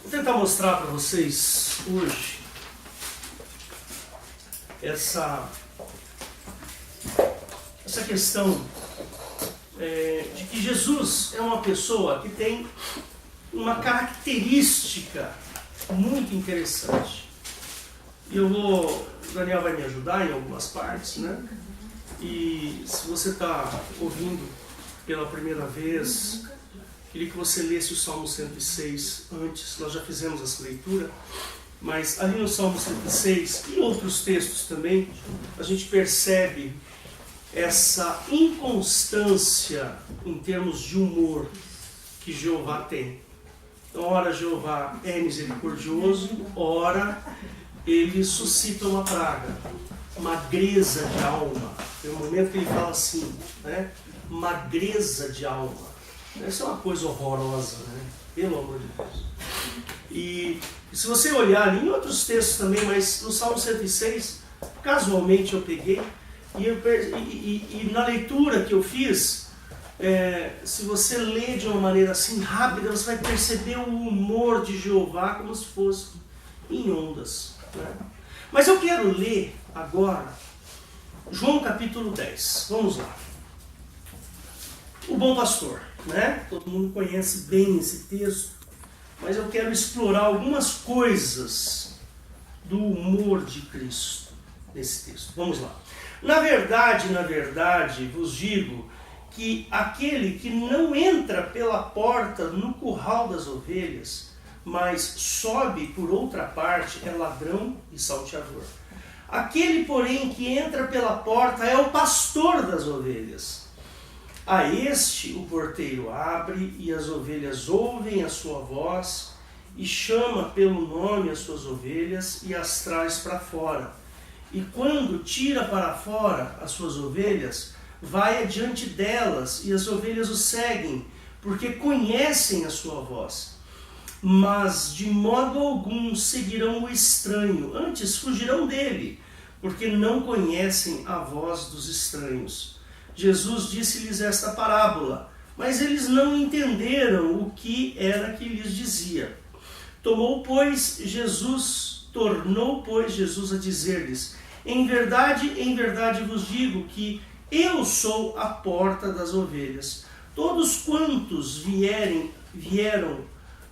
Vou tentar mostrar para vocês hoje essa questão de que Jesus é uma pessoa que tem uma característica muito interessante. E o Daniel vai me ajudar em algumas partes, né? E se você está ouvindo pela primeira vez, queria que você lesse o Salmo 106 antes. Nós já fizemos essa leitura, mas ali no Salmo 106 e outros textos também, a gente percebe essa inconstância em termos de humor que Jeová tem. Então, ora Jeová é misericordioso, ora ele suscita uma praga, magreza de alma. Tem um momento que ele fala assim, né? Magreza de alma. Essa é uma coisa horrorosa, né? Pelo amor de Deus. E se você olhar ali em outros textos também, mas no Salmo 106, casualmente eu peguei, e na leitura que eu fiz, se você lê de uma maneira assim rápida, você vai perceber o humor de Jeová como se fosse em ondas, né? Mas eu quero ler agora João capítulo 10. Vamos lá. O bom pastor, né? Todo mundo conhece bem esse texto, mas eu quero explorar algumas coisas do humor de Cristo nesse texto. Vamos lá. Na verdade, vos digo que aquele que não entra pela porta no curral das ovelhas, mas sobe por outra parte, é ladrão e salteador. Aquele, porém, que entra pela porta é o pastor das ovelhas. A este o porteiro abre, e as ovelhas ouvem a sua voz, e chama pelo nome as suas ovelhas e as traz para fora. E quando tira para fora as suas ovelhas, vai adiante delas, e as ovelhas o seguem, porque conhecem a sua voz. Mas de modo algum seguirão o estranho, antes fugirão dele, porque não conhecem a voz dos estranhos. Jesus disse-lhes esta parábola, mas eles não entenderam o que era que lhes dizia. Tornou, pois, Jesus a dizer-lhes: em verdade vos digo que eu sou a porta das ovelhas. Todos quantos vieram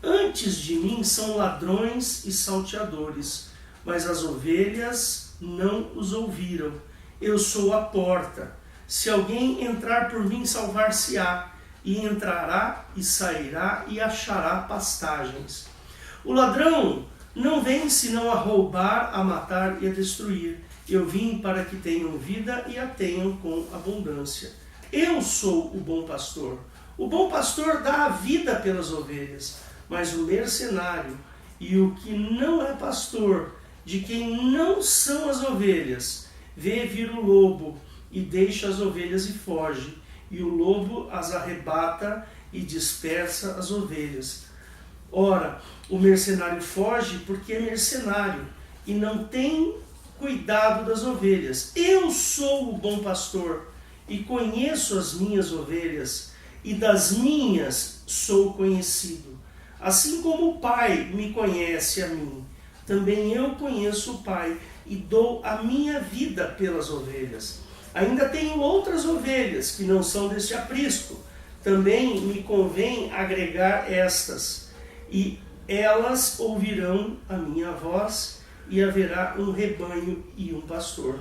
antes de mim são ladrões e salteadores, mas as ovelhas não os ouviram. Eu sou a porta. Se alguém entrar por mim, salvar-se-á, e entrará e sairá e achará pastagens. O ladrão não vem senão a roubar, a matar e a destruir. Eu vim para que tenham vida e a tenham com abundância. Eu sou o bom pastor. O bom pastor dá a vida pelas ovelhas, mas o mercenário e o que não é pastor, de quem não são as ovelhas, vê vir o lobo e deixa as ovelhas e foge, e o lobo as arrebata e dispersa as ovelhas. Ora, o mercenário foge porque é mercenário e não tem cuidado das ovelhas. Eu sou o bom pastor e conheço as minhas ovelhas, e das minhas sou conhecido. Assim como o Pai me conhece a mim, também eu conheço o Pai e dou a minha vida pelas ovelhas. Ainda tenho outras ovelhas que não são deste aprisco. Também me convém agregar estas, e elas ouvirão a minha voz, e haverá um rebanho e um pastor.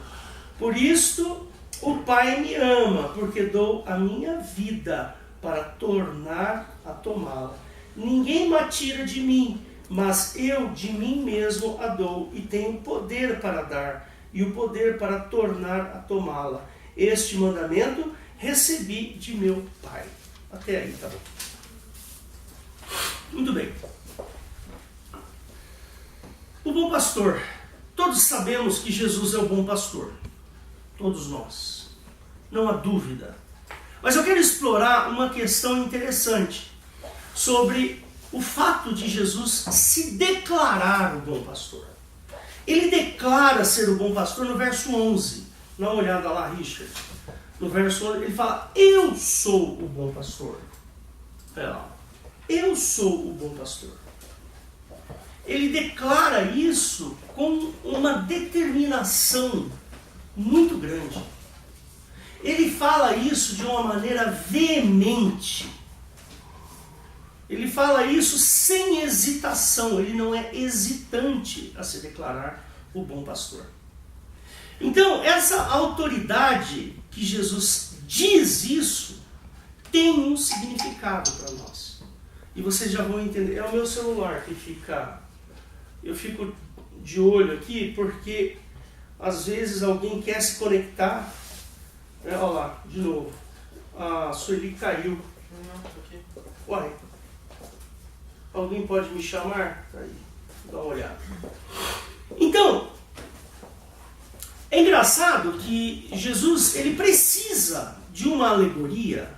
Por isto o Pai me ama, porque dou a minha vida para tornar a tomá-la. Ninguém me tira de mim, mas eu de mim mesmo a dou, e tenho poder para dar, e o poder para tornar a tomá-la. Este mandamento recebi de meu Pai. Até aí, tá bom? Muito bem. O bom pastor. Todos sabemos que Jesus é o bom pastor. Todos nós. Não há dúvida. Mas eu quero explorar uma questão interessante sobre o fato de Jesus se declarar o bom pastor. Ele declara ser o bom pastor no verso 11. Dá uma olhada lá, Richard. No verso 11 ele fala: eu sou o bom pastor. Eu sou o bom pastor. ele declara isso com uma determinação muito grande. Ele fala isso de uma maneira veemente. Ele fala isso sem hesitação. Ele não é hesitante a se declarar o bom pastor. Então, essa autoridade que Jesus diz isso tem um significado para nós. E vocês já vão entender. É o meu celular que fica... Eu fico de olho aqui porque às vezes alguém quer se conectar. Olha lá, de novo. A Sueli caiu. Uai. Alguém pode me chamar? Tá aí. Dá uma olhada. Então, é engraçado que Jesus ele precisa de uma alegoria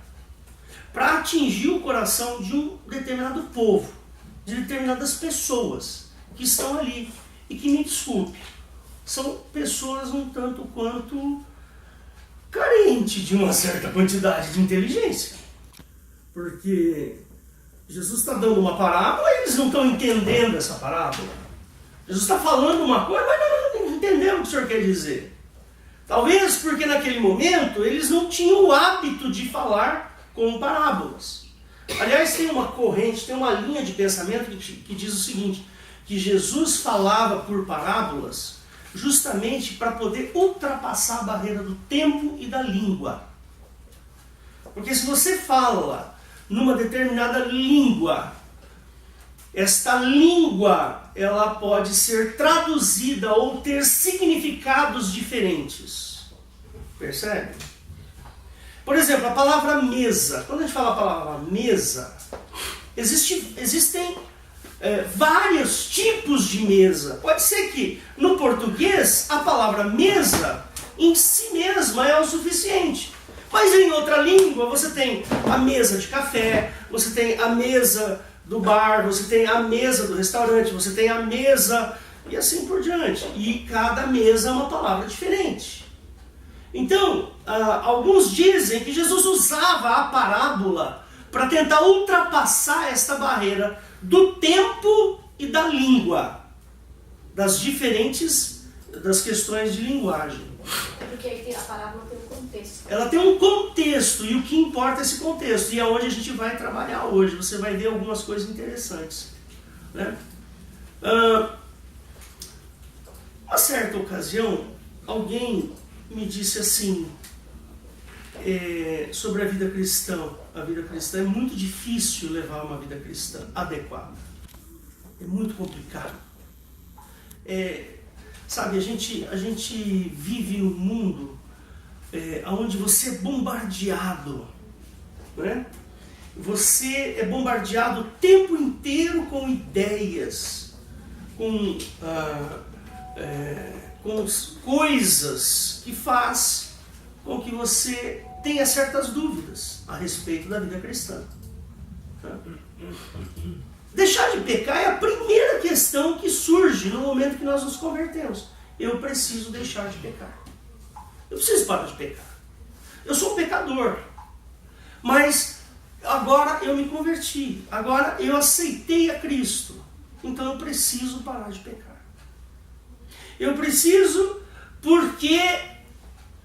para atingir o coração de um determinado povo, de determinadas pessoas que estão ali. E que, me desculpe, são pessoas um tanto quanto carentes de uma certa quantidade de inteligência. Porque Jesus está dando uma parábola e eles não estão entendendo essa parábola. Jesus está falando uma coisa, mas não entenderam o que o Senhor quer dizer. Talvez porque naquele momento eles não tinham o hábito de falar com parábolas. Aliás, tem uma corrente, tem uma linha de pensamento que diz o seguinte, que Jesus falava por parábolas justamente para poder ultrapassar a barreira do tempo e da língua. Porque se você fala numa determinada língua, esta língua ela pode ser traduzida ou ter significados diferentes. Percebe? Por exemplo, a palavra mesa. Quando a gente fala a palavra mesa, existem vários tipos de mesa. Pode ser que no português a palavra mesa em si mesma é o suficiente. Mas em outra língua você tem a mesa de café, você tem a mesa do bar, você tem a mesa do restaurante, você tem a mesa e assim por diante. E cada mesa é uma palavra diferente. Então, alguns dizem que Jesus usava a parábola para tentar ultrapassar esta barreira do tempo e da língua, das questões de linguagem. É porque a parábola tem um contexto. Ela tem um contexto, e o que importa é esse contexto, e é onde a gente vai trabalhar hoje. Você vai ver algumas coisas interessantes, né? Uma certa ocasião, alguém me disse assim, sobre a vida cristã. A vida cristã é muito difícil levar uma vida cristã adequada. É muito complicado. Sabe, a gente vive num mundo onde você é bombardeado, né? Você é bombardeado o tempo inteiro com ideias, com coisas que faz com que você tenha certas dúvidas a respeito da vida cristã. Deixar de pecar é a primeira questão que surge no momento que nós nos convertemos. Eu preciso deixar de pecar. Eu preciso parar de pecar. Eu sou um pecador. Mas agora eu me converti. Agora eu aceitei a Cristo. Então eu preciso parar de pecar. Eu preciso porque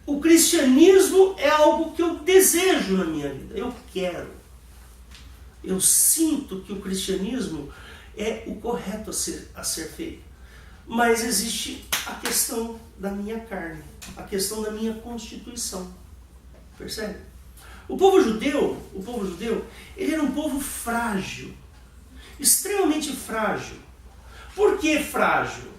o cristianismo é algo que eu desejo na minha vida. Eu quero. Eu sinto que o cristianismo é o correto a ser feito. Mas existe a questão da minha carne, a questão da minha constituição. Percebe? O povo judeu, ele era um povo frágil, extremamente frágil. Por que frágil?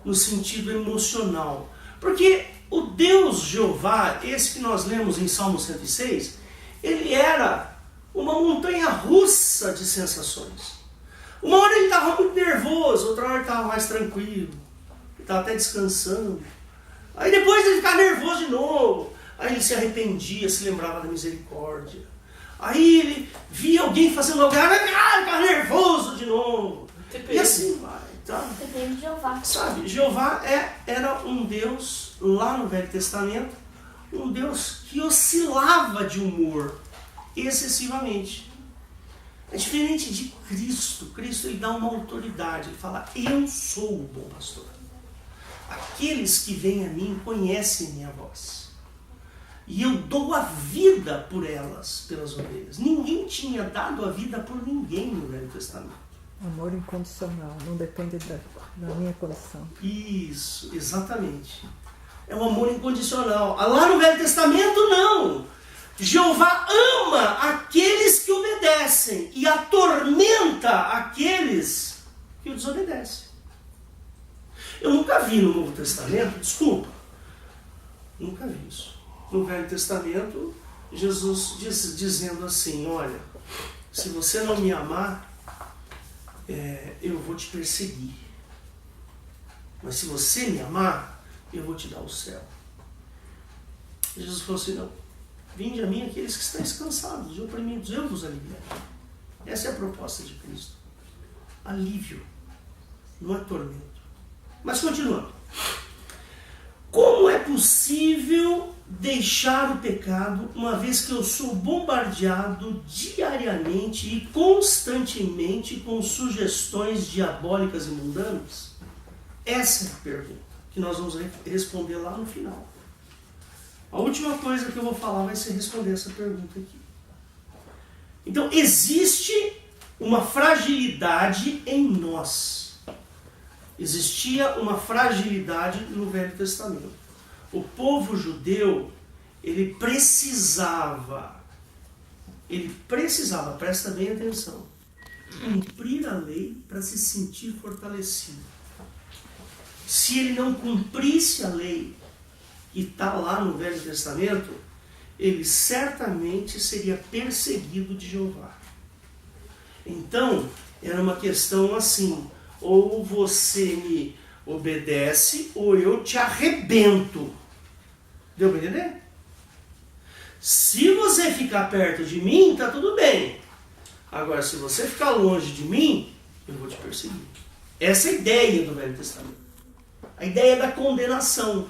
No sentido emocional. Porque o Deus Jeová, esse que nós lemos em Salmo 106, ele era uma montanha russa de sensações. Uma hora ele estava muito nervoso, outra hora ele estava mais tranquilo, ele estava até descansando. Aí depois ele ficava nervoso de novo, aí ele se arrependia, se lembrava da misericórdia. Aí ele via alguém fazendo algo, ele ficava nervoso de novo. E assim vai. Tá? Depende de Jeová. Sabe, Jeová era um Deus, lá no Velho Testamento, um Deus que oscilava de humor excessivamente. É diferente de Cristo. Cristo ele dá uma autoridade. Ele fala, eu sou o bom pastor. Aqueles que vêm a mim conhecem minha voz. E eu dou a vida por elas, pelas ovelhas. Ninguém tinha dado a vida por ninguém no Velho Testamento. Amor incondicional, não depende da minha condição. Isso, exatamente. É um amor incondicional. Lá no Velho Testamento, não. Jeová ama aqueles que obedecem e atormenta aqueles que o desobedecem. Eu nunca vi no Novo Testamento, desculpa, nunca vi isso. No Velho Testamento, Jesus dizendo assim, olha, se você não me amar, eu vou te perseguir. Mas se você me amar, eu vou te dar o céu. Jesus falou assim, não, vinde a mim aqueles que estáis cansados e oprimidos, eu vos aliviarei. Essa é a proposta de Cristo. Alívio, não é tormento. Mas continuando. Como é possível deixar o pecado, uma vez que eu sou bombardeado diariamente e constantemente com sugestões diabólicas e mundanas? Essa é a pergunta que nós vamos responder lá no final. A última coisa que eu vou falar vai ser responder essa pergunta aqui. Então, existe uma fragilidade em nós. Existia uma fragilidade no Velho Testamento. O povo judeu, ele precisava, presta bem atenção, cumprir a lei para se sentir fortalecido. Se ele não cumprisse a lei, que está lá no Velho Testamento, ele certamente seria perseguido de Jeová. Então, era uma questão assim, ou você me obedece, ou eu te arrebento. Deu para entender? Se você ficar perto de mim, está tudo bem. Agora, se você ficar longe de mim, eu vou te perseguir. Essa é a ideia do Velho Testamento. A ideia da condenação.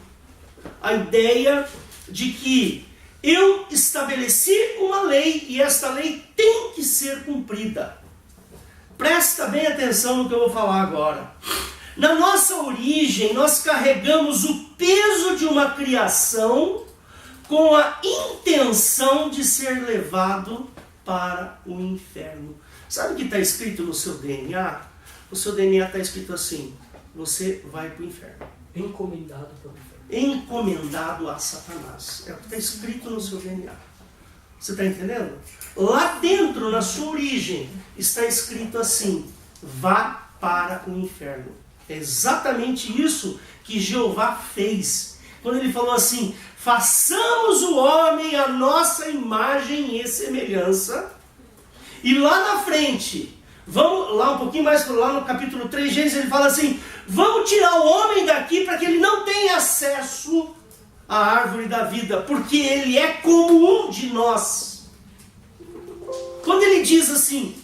A ideia de que eu estabeleci uma lei e esta lei tem que ser cumprida. Presta bem atenção no que eu vou falar agora. Na nossa origem, nós carregamos o peso de uma criação com a intenção de ser levado para o inferno. Sabe o que está escrito no seu DNA? O seu DNA está escrito assim, você vai para o inferno. Encomendado para o inferno. Encomendado a Satanás. É o que está escrito no seu DNA. Você está entendendo? Lá dentro, na sua origem, está escrito assim, vá para o inferno. É exatamente isso que Jeová fez. Quando ele falou assim, façamos o homem a nossa imagem e semelhança. E lá na frente, vamos lá um pouquinho mais, lá no capítulo 3, Gênesis, ele fala assim, vamos tirar o homem daqui para que ele não tenha acesso à árvore da vida, porque ele é como um de nós. Quando ele diz assim,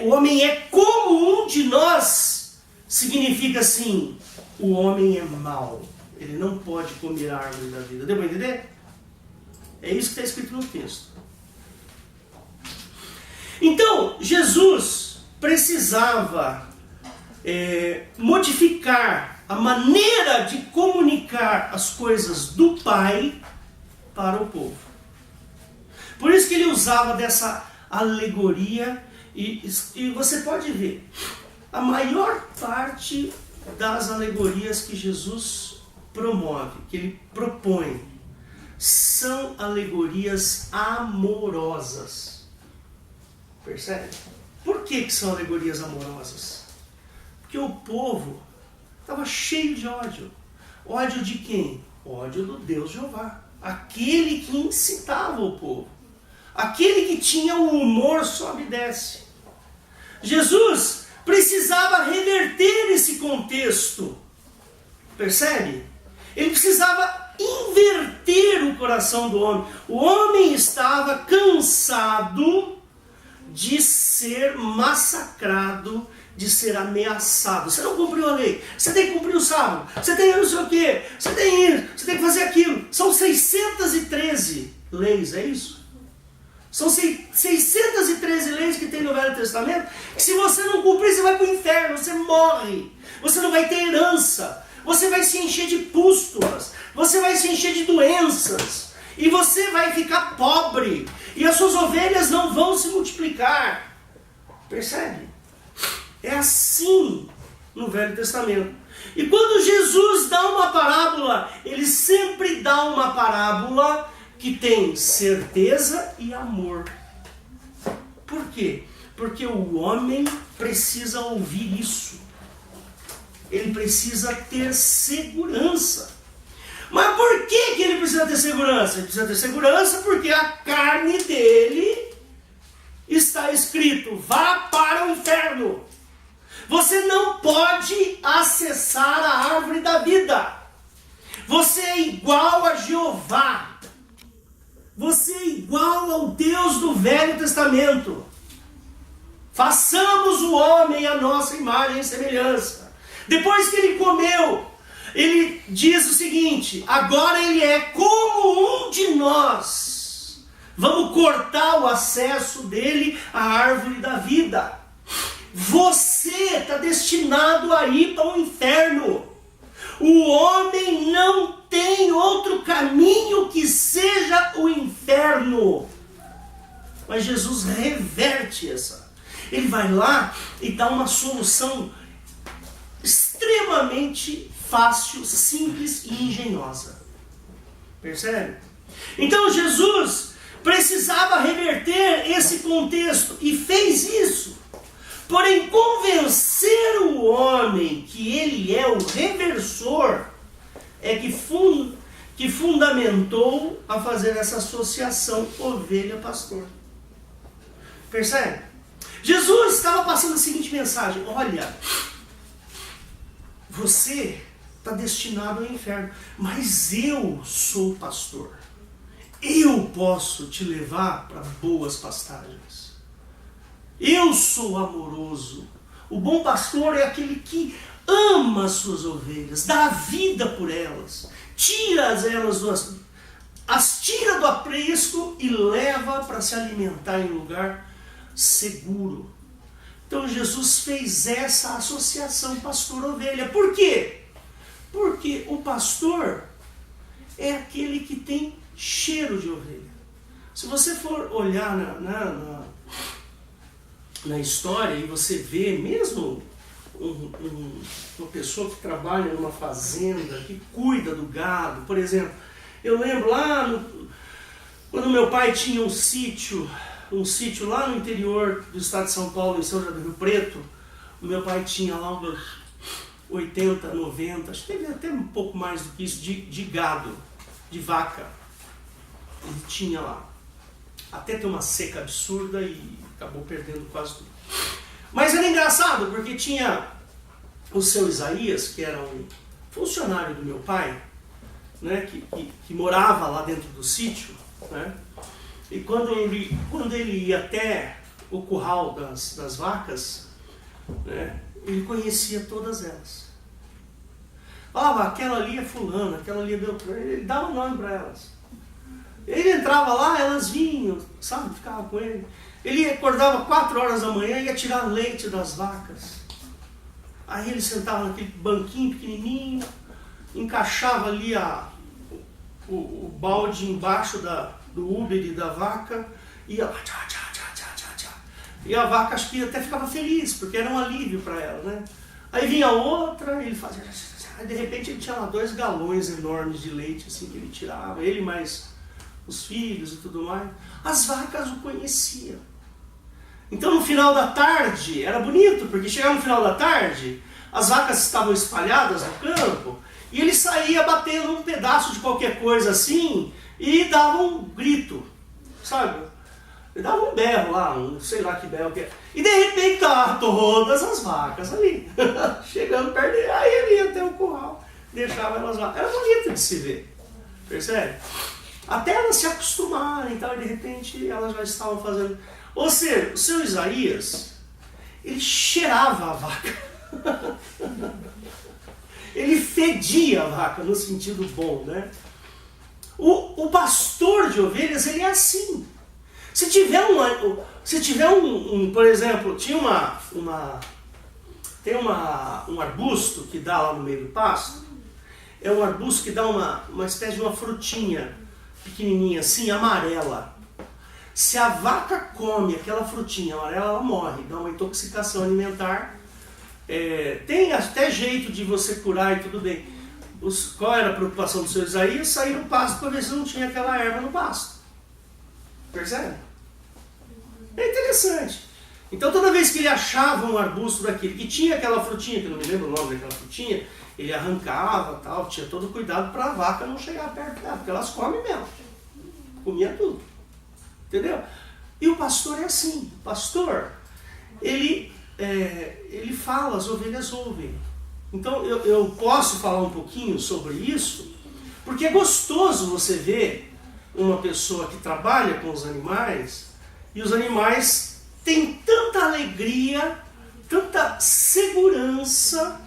o homem é como um de nós, significa assim, o homem é mau, ele não pode comer a árvore da vida. Deu para entender? É isso que está escrito no texto. Então, Jesus precisava modificar a maneira de comunicar as coisas do Pai para o povo. Por isso que ele usava dessa alegoria, e você pode ver, a maior parte das alegorias que Jesus promove, que ele propõe, são alegorias amorosas. Percebe? Por que são alegorias amorosas? Porque o povo estava cheio de ódio. Ódio de quem? Ódio do Deus Jeová. Aquele que incitava o povo. Aquele que tinha o humor sobe e desce. Jesus precisava reverter esse contexto. Percebe? Ele precisava inverter o coração do homem. O homem estava cansado de ser massacrado, de ser ameaçado. Você não cumpriu a lei, você tem que cumprir o sábado, você tem não sei o quê, você tem isso, você tem que fazer aquilo. São 613 leis, é isso? São 613 leis que tem no Velho Testamento, que se você não cumprir, você vai para o inferno, você morre. Você não vai ter herança. Você vai se encher de pústulas. Você vai se encher de doenças. E você vai ficar pobre. E as suas ovelhas não vão se multiplicar. Percebe? É assim no Velho Testamento. E quando Jesus dá uma parábola, ele sempre dá uma parábola que tem certeza e amor. Por quê? Porque o homem precisa ouvir isso. Ele precisa ter segurança. Mas por que ele precisa ter segurança? Ele precisa ter segurança porque a carne dele está escrito: vá para o inferno. Você não pode acessar a árvore da vida. Você é igual a Jeová. Você é igual ao Deus do Velho Testamento. Façamos o homem a nossa imagem e semelhança. Depois que ele comeu, ele diz o seguinte: agora ele é como um de nós. Vamos cortar o acesso dele à árvore da vida. Você está destinado a ir para o inferno. O homem não tem outro caminho que seja o inferno. Mas Jesus reverte essa. Ele vai lá e dá uma solução extremamente fácil, simples e engenhosa. Percebe? Então Jesus precisava reverter esse contexto e fez isso. Porém, convencer o homem que ele é o reversor é que fundamentou a fazer essa associação ovelha-pastor. Percebe? Jesus estava passando a seguinte mensagem: olha, você está destinado ao inferno, mas eu sou pastor. Eu posso te levar para boas pastagens. Eu sou amoroso. O bom pastor é aquele que ama as suas ovelhas, dá a vida por elas, as tira do aprisco e leva para se alimentar em lugar seguro. Então Jesus fez essa associação pastor-ovelha. Por quê? Porque o pastor é aquele que tem cheiro de ovelha. Se você for olhar na história e você vê mesmo uma pessoa que trabalha numa fazenda, que cuida do gado, por exemplo, eu lembro lá quando meu pai tinha um sítio lá no interior do estado de São Paulo, em São José do Rio Preto. O meu pai tinha lá uns 80, 90, acho que teve até um pouco mais do que isso, de gado, de vaca. Ele tinha lá. Até ter uma seca absurda e acabou perdendo quase tudo. Mas era engraçado, porque tinha o seu Isaías, que era um funcionário do meu pai, né, que morava lá dentro do sítio, né, e quando ele ia até o curral das vacas, né, ele conhecia todas elas. Falava, aquela ali é fulana, aquela ali é Beltrano, ele dava nome para elas. Ele entrava lá, elas vinham, sabe, ficava com ele. Ele acordava 4 horas da manhã e ia tirar leite das vacas. Aí ele sentava naquele banquinho pequenininho, encaixava ali o balde embaixo do úbere da vaca, ia lá, tchá, tchá, tchá, tchá, tchá, tchá. E a vaca acho que até ficava feliz, porque era um alívio para ela, né? Aí vinha outra, ele fazia, aí de repente ele tinha lá 2 galões enormes de leite, assim, que ele tirava, ele mais os filhos e tudo mais. As vacas o conheciam. Então no final da tarde, era bonito, porque chegava no final da tarde, as vacas estavam espalhadas no campo, e ele saía batendo um pedaço de qualquer coisa assim, e dava um grito, sabe? Ele dava um berro lá, sei lá que berro que é. E de repente estavam todas as vacas ali, chegando perto dele, aí ele ia até o curral, deixava elas lá. Era bonito de se ver, percebe? Até elas se acostumarem e tal, e de repente elas já estavam fazendo. Ou seja, o seu Isaías, ele cheirava a vaca. Ele fedia a vaca, no sentido bom, né? O pastor de ovelhas, ele é assim. Se tiver por exemplo, tem um arbusto que dá lá no meio do pasto, é um arbusto que dá uma espécie de uma frutinha pequenininha assim, amarela. Se a vaca come aquela frutinha amarela, ela morre, dá uma intoxicação alimentar. Tem até jeito de você curar e tudo bem. Qual era a preocupação do seu Isaías? Sair no pasto para ver se não tinha aquela erva no pasto. Percebe? É interessante. Então toda vez que ele achava um arbusto daquele que tinha aquela frutinha, que eu não me lembro o nome daquela frutinha, ele arrancava, tal, tinha todo o cuidado para a vaca não chegar perto dela, porque elas comem mesmo. Comia tudo. Entendeu? E o pastor é assim. O pastor, ele fala, as ovelhas ouvem. Então eu posso falar um pouquinho sobre isso, porque é gostoso você ver uma pessoa que trabalha com os animais, e os animais têm tanta alegria, tanta segurança.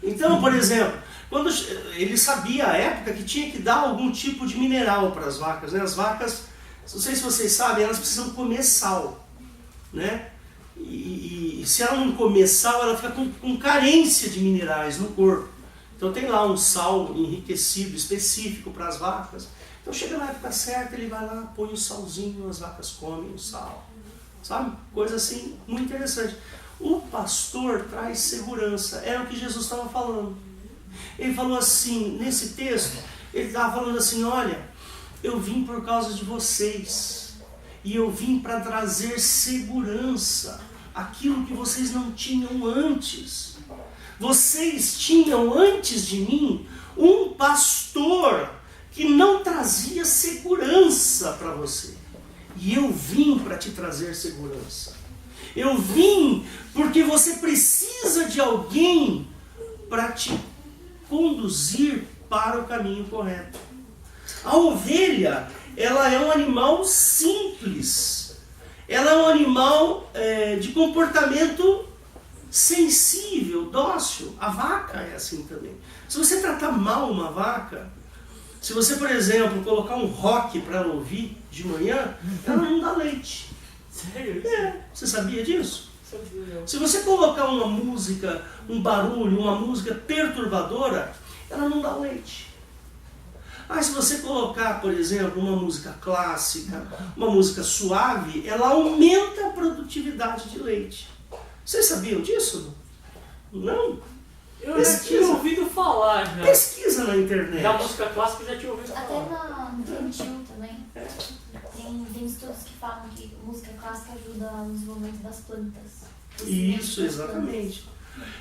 Então, por exemplo, quando ele sabia à época que tinha que dar algum tipo de mineral para as vacas, né? As vacas, não sei se vocês sabem, elas precisam comer sal, né? E se ela não comer sal, ela fica com carência de minerais no corpo. Então tem lá um sal enriquecido específico para as vacas. Então chega na época certa, ele vai lá, põe o salzinho, as vacas comem o sal. Sabe? Coisa assim, muito interessante. O pastor traz segurança. Era o que Jesus estava falando. Ele falou assim, nesse texto, ele estava falando assim, olha, eu vim por causa de vocês. E eu vim para trazer segurança. Aquilo que vocês não tinham antes. Vocês tinham antes de mim um pastor que não trazia segurança para você. E eu vim para te trazer segurança. Eu vim porque você precisa de alguém para te conduzir para o caminho correto. A ovelha, ela é um animal simples. Ela é um animal de comportamento sensível, dócil. A vaca é assim também. Se você tratar mal uma vaca, se você, por exemplo, colocar um rock para ela ouvir de manhã, ela não dá leite. Sério? Você sabia disso? Sabia. Se você colocar uma música, um barulho, uma música perturbadora, ela não dá leite. Mas se você colocar, por exemplo, uma música clássica, uma música suave, ela aumenta a produtividade de leite. Vocês sabiam disso? Não? Eu já tinha ouvido falar já. Pesquisa na internet. Da música clássica eu já tinha ouvido Até falar. no Gentil também. Tem estudos que falam que música clássica ajuda no desenvolvimento das plantas. Isso, exatamente.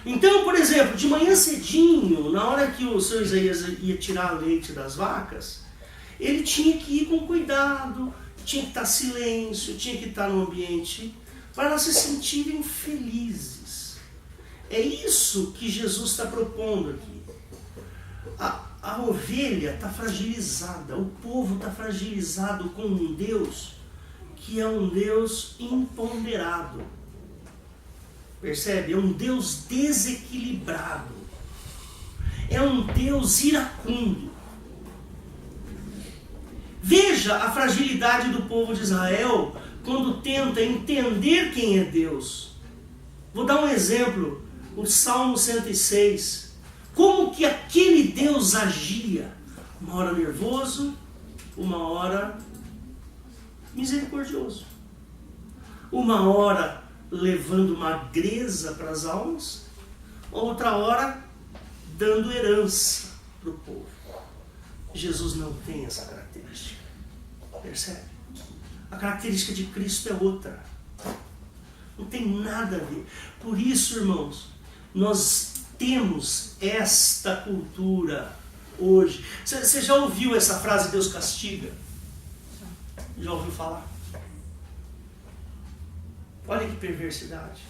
Então, por exemplo, de manhã cedinho, na hora que o seu Isaías ia tirar leite das vacas, ele tinha que ir com cuidado, tinha que estar silêncio, tinha que estar no ambiente para elas se sentirem felizes. É isso que Jesus está propondo aqui. A ovelha está fragilizada, o povo está fragilizado com um Deus que é um Deus imponderado. Percebe? É um Deus desequilibrado. É um Deus iracundo. Veja a fragilidade do povo de Israel quando tenta entender quem é Deus. Vou dar um exemplo. O Salmo 106. Como que aquele Deus agia? Uma hora nervoso, uma hora misericordioso. Uma hora levando magreza para as almas, outra hora dando herança para o povo. Jesus não tem essa característica. Percebe? A característica de Cristo é outra. Não tem nada a ver. Por isso, irmãos, nós temos esta cultura hoje. Você já ouviu essa frase, Deus castiga? Já ouviu falar? Olha que perversidade.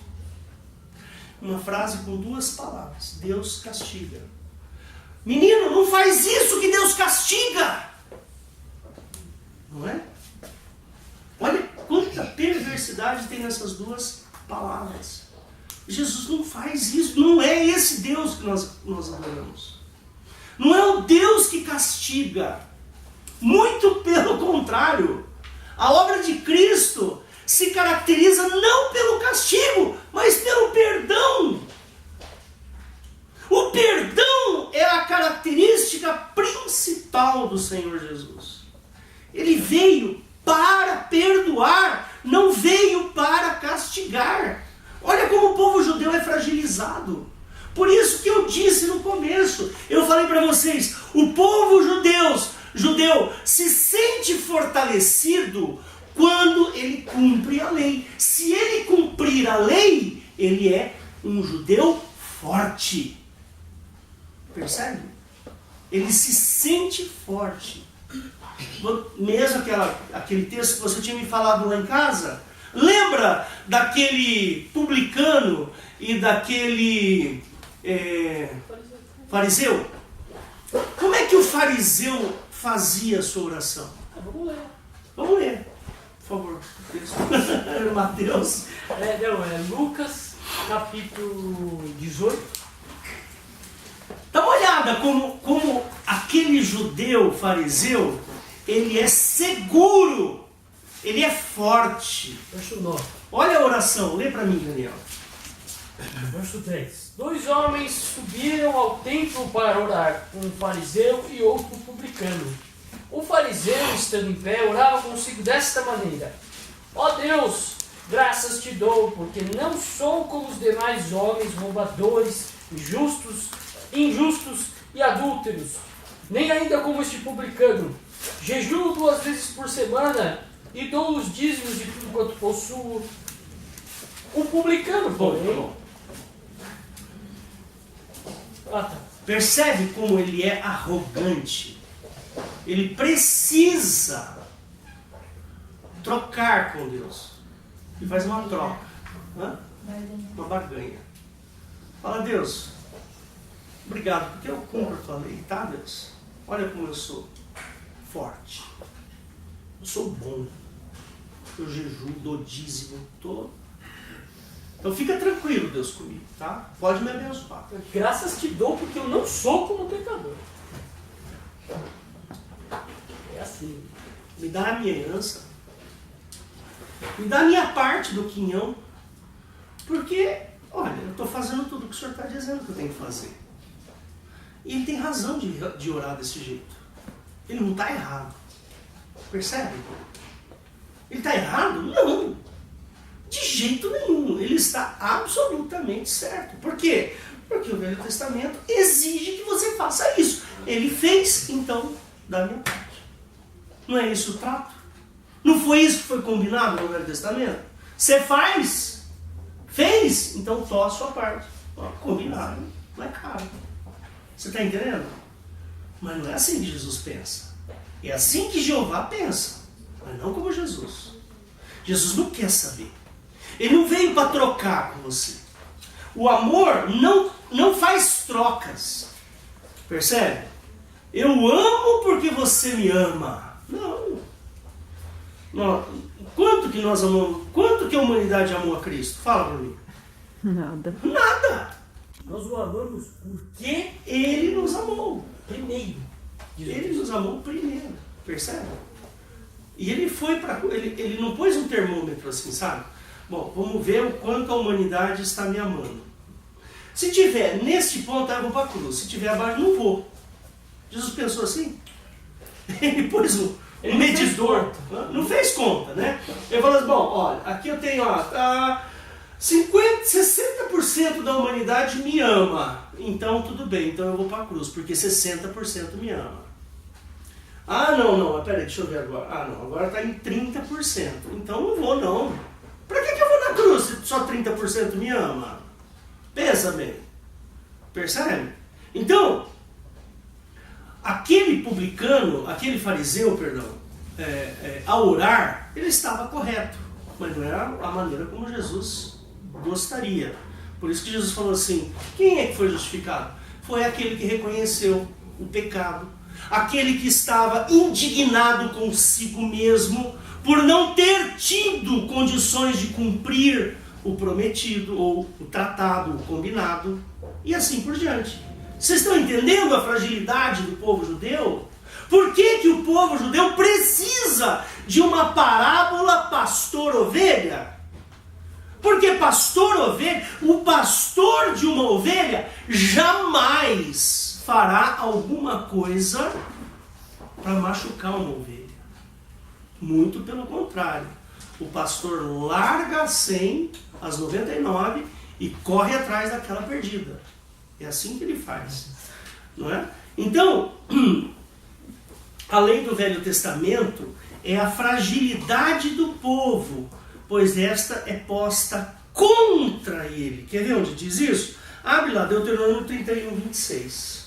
Uma frase com duas palavras. Deus castiga. Menino, não faz isso que Deus castiga! Não é? Olha quanta perversidade tem nessas duas palavras. Jesus não faz isso. Não é esse Deus que nós adoramos. Não é o Deus que castiga. Muito pelo contrário. A obra de Cristo se caracteriza não pelo castigo, mas pelo perdão. O perdão é a característica principal do Senhor Jesus. Ele veio para perdoar, não veio para castigar. Olha como o povo judeu é fragilizado. Por isso que eu disse no começo, eu falei para vocês, o povo judeu se sente fortalecido quando ele cumpre a lei. Se ele cumprir a lei, ele é um judeu forte. Percebe? Ele se sente forte. Mesmo aquele texto que você tinha me falado lá em casa, lembra daquele publicano e daquele fariseu? Como é que o fariseu fazia a sua oração? Vamos ler. Vamos ler, por favor. Mateus. É Lucas, capítulo 18. Dá uma olhada como aquele judeu fariseu, ele é seguro, ele é forte. Verso 9. Olha a oração, lê para mim, Daniel. Verso 10. 2 homens subiram ao templo para orar, um fariseu e outro publicano. O fariseu, estando em pé, orava consigo desta maneira: Ó Deus, graças te dou, porque não sou como os demais homens, roubadores, injustos e adúlteros, nem ainda como este publicano. Jejuo 2 vezes por semana e dou os dízimos de tudo quanto possuo. O publicano, porém... Percebe como ele é arrogante? Ele precisa trocar com Deus. Ele faz uma troca. Uma barganha. Fala, Deus, obrigado, porque eu cumpro a tua lei, tá, Deus? Olha como eu sou forte. Eu sou bom. Eu jejuo, dou dízimo, tô. Então fica tranquilo, Deus, comigo, tá? Pode me abençoar. Graças te dou, porque eu não sou como pecador. É assim. Me dá a minha herança. Me dá a minha parte do quinhão. Porque, olha, eu estou fazendo tudo o que o Senhor está dizendo que eu tenho que fazer. E ele tem razão de orar desse jeito. Ele não está errado. Percebe? Ele está errado? Não. De jeito nenhum. Ele está absolutamente certo. Por quê? Porque o Velho Testamento exige que você faça isso. Ele fez, então, da minha parte. Não é isso o trato? Não foi isso que foi combinado no Velho Testamento? Você faz, fez, então tô a sua parte. Combinado, não é caro. Você está entendendo? Mas não é assim que Jesus pensa. É assim que Jeová pensa, mas não como Jesus. Jesus não quer saber. Ele não veio para trocar com você. O amor não faz trocas. Percebe? Eu amo porque você me ama. Não. Quanto que nós amamos? Quanto que a humanidade amou a Cristo? Fala para mim. Nada. Nada. Nós o amamos porque Ele nos amou. primeiro. Ele nos amou primeiro. Percebe? E ele foi para... Ele não pôs um termômetro assim, sabe? Bom, vamos ver o quanto a humanidade está me amando. Se tiver neste ponto, eu vou para a cruz. Se tiver abaixo, não vou. Jesus pensou assim? Ele pôs um medidor. Não fez conta, né? Ele falou assim, bom, olha, aqui eu tenho 60% da humanidade me ama. Então tudo bem, então eu vou para a cruz, porque 60% me ama. Ah, não, peraí, deixa eu ver agora. Ah, não, agora está em 30%. Então não vou, não. Para que eu vou na cruz se só 30% me ama? Pensa bem. Percebe? Então, aquele fariseu, ao orar, ele estava correto. Mas não era a maneira como Jesus gostaria. Por isso que Jesus falou assim, quem é que foi justificado? Foi aquele que reconheceu o pecado. Aquele que estava indignado consigo mesmo por não ter tido condições de cumprir o prometido, ou o tratado, o combinado, e assim por diante. Vocês estão entendendo a fragilidade do povo judeu? Por que que o povo judeu precisa de uma parábola pastor-ovelha? Porque pastor-ovelha, o pastor de uma ovelha jamais fará alguma coisa para machucar uma ovelha. Muito pelo contrário. O pastor larga as 100, as 99 e corre atrás daquela perdida. É assim que ele faz. Não é? Então, a lei do Velho Testamento é a fragilidade do povo, pois esta é posta contra ele. Quer ver onde diz isso? Abre lá, Deuteronômio 31, 26.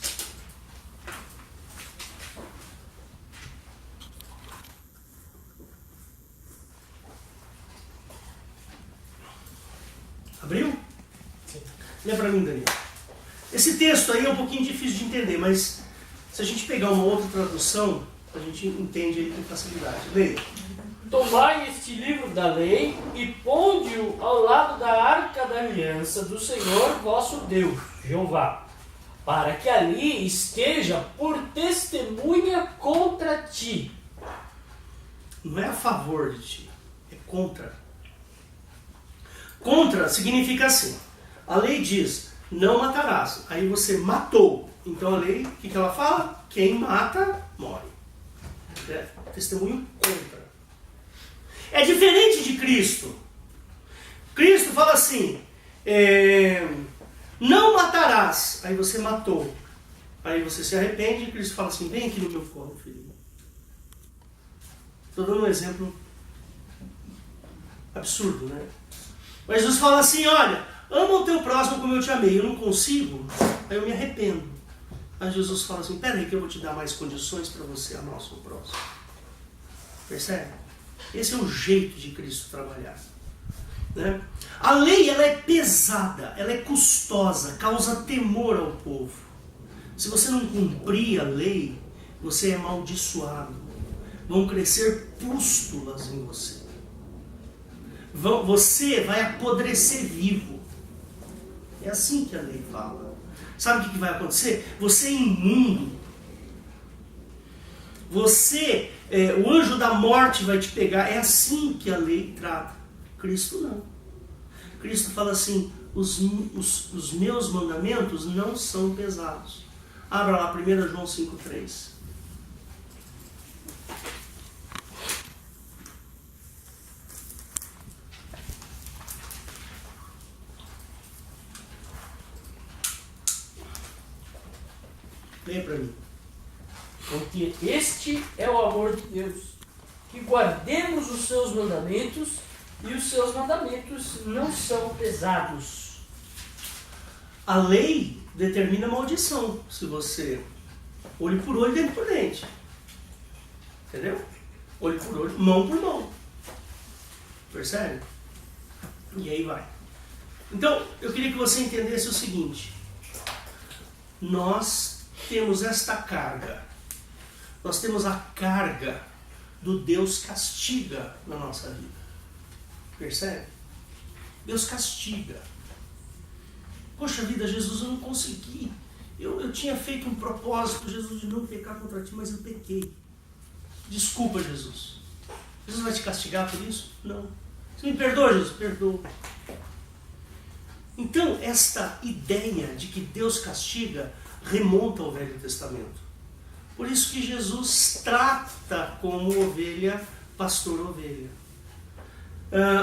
Abriu? Sim. Lê para mim, Daniel. Esse texto aí é um pouquinho difícil de entender, mas se a gente pegar uma outra tradução, a gente entende ele com facilidade. Leia. Tomai este livro da lei e ponde-o ao lado da arca da aliança do Senhor vosso Deus, Jeová, para que ali esteja por testemunha contra ti. Não é a favor de ti, é contra. Contra significa assim, a lei diz, não matarás, aí você matou. Então a lei, o que ela fala? Quem mata, morre. É testemunho contra. É diferente de Cristo. Cristo fala assim, não matarás, aí você matou. Aí você se arrepende e Cristo fala assim, vem aqui no meu colo, filho. Estou dando um exemplo absurdo, né? Mas Jesus fala assim, olha, ama o teu próximo como eu te amei, eu não consigo, aí eu me arrependo. Aí Jesus fala assim, peraí que eu vou te dar mais condições para você amar o seu próximo. Percebe? Esse é o jeito de Cristo trabalhar. Né? A lei ela é pesada, ela é custosa, causa temor ao povo. Se você não cumprir a lei, você é amaldiçoado. Vão crescer pústulas em você. Você vai apodrecer vivo. É assim que a lei fala. Sabe o que vai acontecer? Você é imundo. O anjo da morte vai te pegar. É assim que a lei trata. Cristo não. Cristo fala assim, os meus mandamentos não são pesados. Abra lá 1 João 5,3. Leia para mim. Porque este é o amor de Deus, que guardemos os seus mandamentos, e os seus mandamentos não são pesados. A lei determina maldição, se você olho por olho, dente por dente. Entendeu? Olho por olho, mão por mão. Percebe? E aí vai. Então, eu queria que você entendesse o seguinte. Nós temos esta carga. Nós temos a carga do Deus castiga na nossa vida. Percebe? Deus castiga. Poxa vida, Jesus, eu não consegui. Eu tinha feito um propósito, Jesus, de não pecar contra ti, mas eu pequei. Desculpa, Jesus. Jesus vai te castigar por isso? Não. Você me perdoa, Jesus? Perdoa. Então, esta ideia de que Deus castiga remonta ao Velho Testamento. Por isso que Jesus trata como ovelha, pastor-ovelha.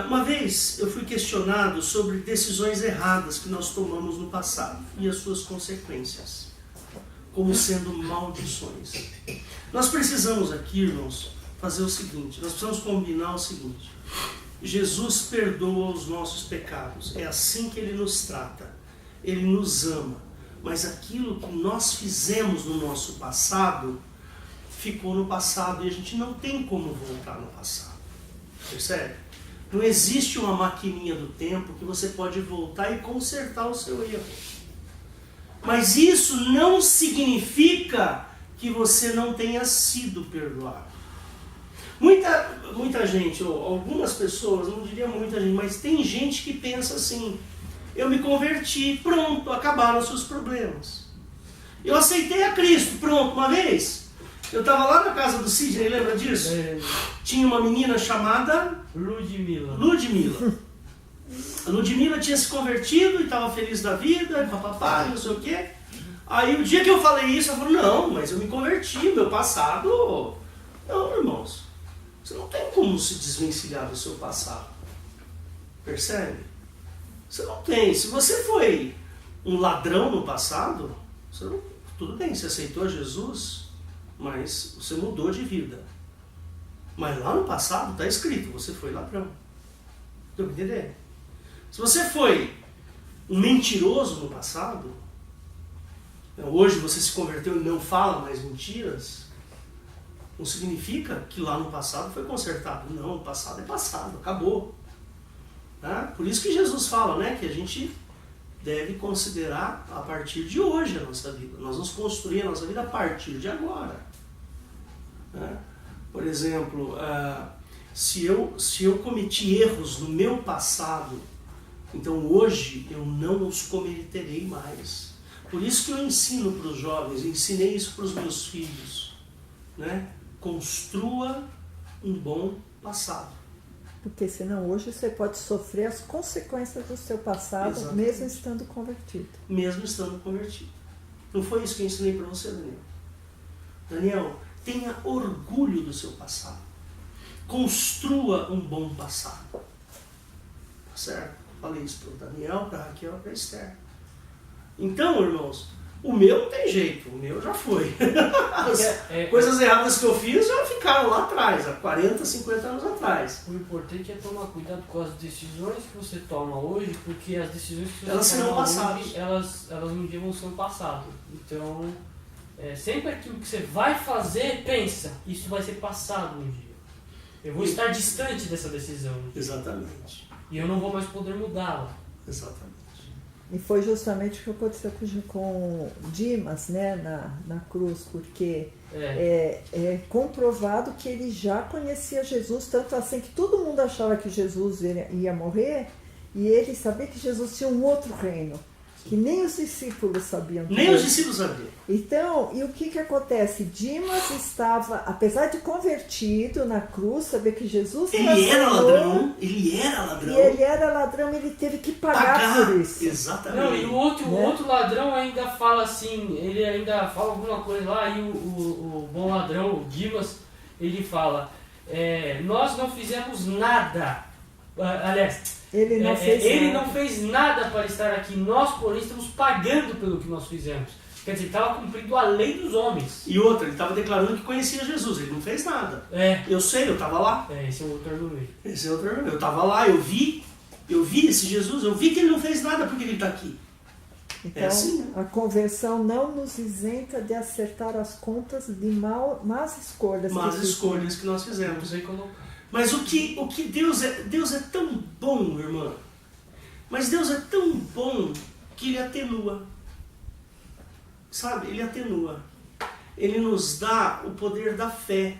Uma vez eu fui questionado sobre decisões erradas que nós tomamos no passado e as suas consequências, como sendo maldições. Nós precisamos aqui, irmãos, fazer o seguinte, nós precisamos combinar o seguinte. Jesus perdoa os nossos pecados, é assim que Ele nos trata, Ele nos ama, mas aquilo que nós fizemos no nosso passado, ficou no passado e a gente não tem como voltar no passado, percebe? Não existe uma maquininha do tempo que você pode voltar e consertar o seu erro. Mas isso não significa que você não tenha sido perdoado. Muita gente, ou algumas pessoas, não diria muita gente, mas tem gente que pensa assim, eu me converti, pronto, acabaram os seus problemas. Eu aceitei a Cristo, pronto, uma vez Eu estava lá na casa do Sidney, lembra disso? Tinha uma menina chamada Ludmilla. Ludmilla. A Ludmilla tinha se convertido e estava feliz da vida, papapá, não sei o quê. Aí o dia que eu falei isso, ela falou, não, mas eu me converti, meu passado... Não, irmãos, você não tem como se desvencilhar do seu passado. Percebe? Você não tem. Se você foi um ladrão no passado, você não, tudo bem, você aceitou Jesus, mas você mudou de vida. Mas lá no passado está escrito, você foi ladrão. Deu para entender? Se você foi um mentiroso no passado, hoje você se converteu e não fala mais mentiras, não significa que lá no passado foi consertado. Não, o passado é passado, acabou. Tá? Por isso que Jesus fala, né, que a gente deve considerar a partir de hoje a nossa vida. Nós vamos construir a nossa vida a partir de agora. Né? Por exemplo, se eu cometi erros no meu passado, então hoje eu não os cometerei mais. Por isso que eu ensino para os jovens, ensinei isso para os meus filhos. Né? Construa um bom passado. Porque senão hoje você pode sofrer as consequências do seu passado, Exatamente. mesmo estando convertido. Mesmo estando convertido. Não foi isso que eu ensinei para você, Daniel. Daniel, tenha orgulho do seu passado. Construa um bom passado. Tá certo? Falei isso para o Daniel, para a Raquel, para a Esther. Então, irmãos, o meu não tem jeito, o meu já foi. As coisas erradas que eu fiz já ficaram lá atrás, há 40, 50 anos atrás. O importante é tomar cuidado com as decisões que você toma hoje, porque as decisões que você Elas serão toma passadas. hoje, elas um dia vão ser um passado. Então, sempre aquilo que você vai fazer, pensa, isso vai ser passado um dia. Eu vou estar distante dessa decisão. Exatamente. E eu não vou mais poder mudá-la. Exatamente. E foi justamente o que aconteceu com Dimas, né, na cruz, porque é comprovado que ele já conhecia Jesus, tanto assim que todo mundo achava que Jesus ia morrer, e ele sabia que Jesus tinha um outro reino, que nem os discípulos sabiam. Nem os discípulos sabiam. Então, e o que acontece? Dimas estava, apesar de convertido na cruz, saber que Jesus Ele era transformou, ladrão, ele era ladrão. e ele era ladrão, ele teve que pagar por isso. Exatamente. Não, e o Né? outro ladrão ainda fala assim, ele ainda fala alguma coisa lá, e o bom ladrão, o Dimas, ele fala, nós não fizemos nada, aliás, Ele não fez ele nada. não fez nada para estar aqui, nós, porém, estamos pagando pelo que nós fizemos. Quer dizer, ele estava cumprindo a lei dos homens. E outra, ele estava declarando que conhecia Jesus, ele não fez nada. Eu sei, eu estava lá. Esse é o outro argumento. Esse é outro argumento. Eu estava lá, eu vi esse Jesus, eu vi que ele não fez nada porque ele está aqui. Então, É assim, né? a conversão não nos isenta de acertar as contas de más escolhas. Mas que escolhas que nós Não fizemos. sei colocar. Mas o que Deus é tão bom, irmã. Mas Deus é tão bom que ele atenua. Sabe? Ele atenua. Ele nos dá o poder da fé.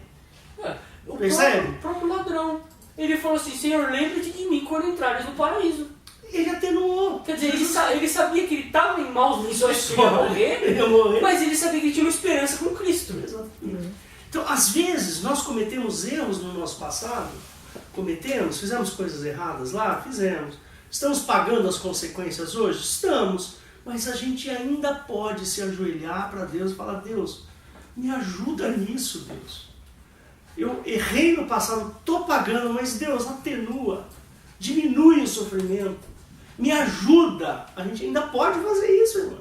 O Percebe? próprio ladrão. Ele falou assim, Senhor, lembra-te de mim quando entrares no paraíso. Ele atenuou. Quer dizer, ele sabia que ele estava em maus lençóis, que ele ia morrer, Ele ia morrer. mas ele sabia que ele tinha uma esperança com Cristo. Exatamente. Então, às vezes, nós cometemos erros no nosso passado. Fizemos coisas erradas lá? Fizemos. Estamos pagando as consequências hoje? Estamos. Mas a gente ainda pode se ajoelhar para Deus e falar, Deus, me ajuda nisso, Deus. Eu errei no passado, estou pagando, mas Deus, atenua, diminui o sofrimento, me ajuda. A gente ainda pode fazer isso, irmão.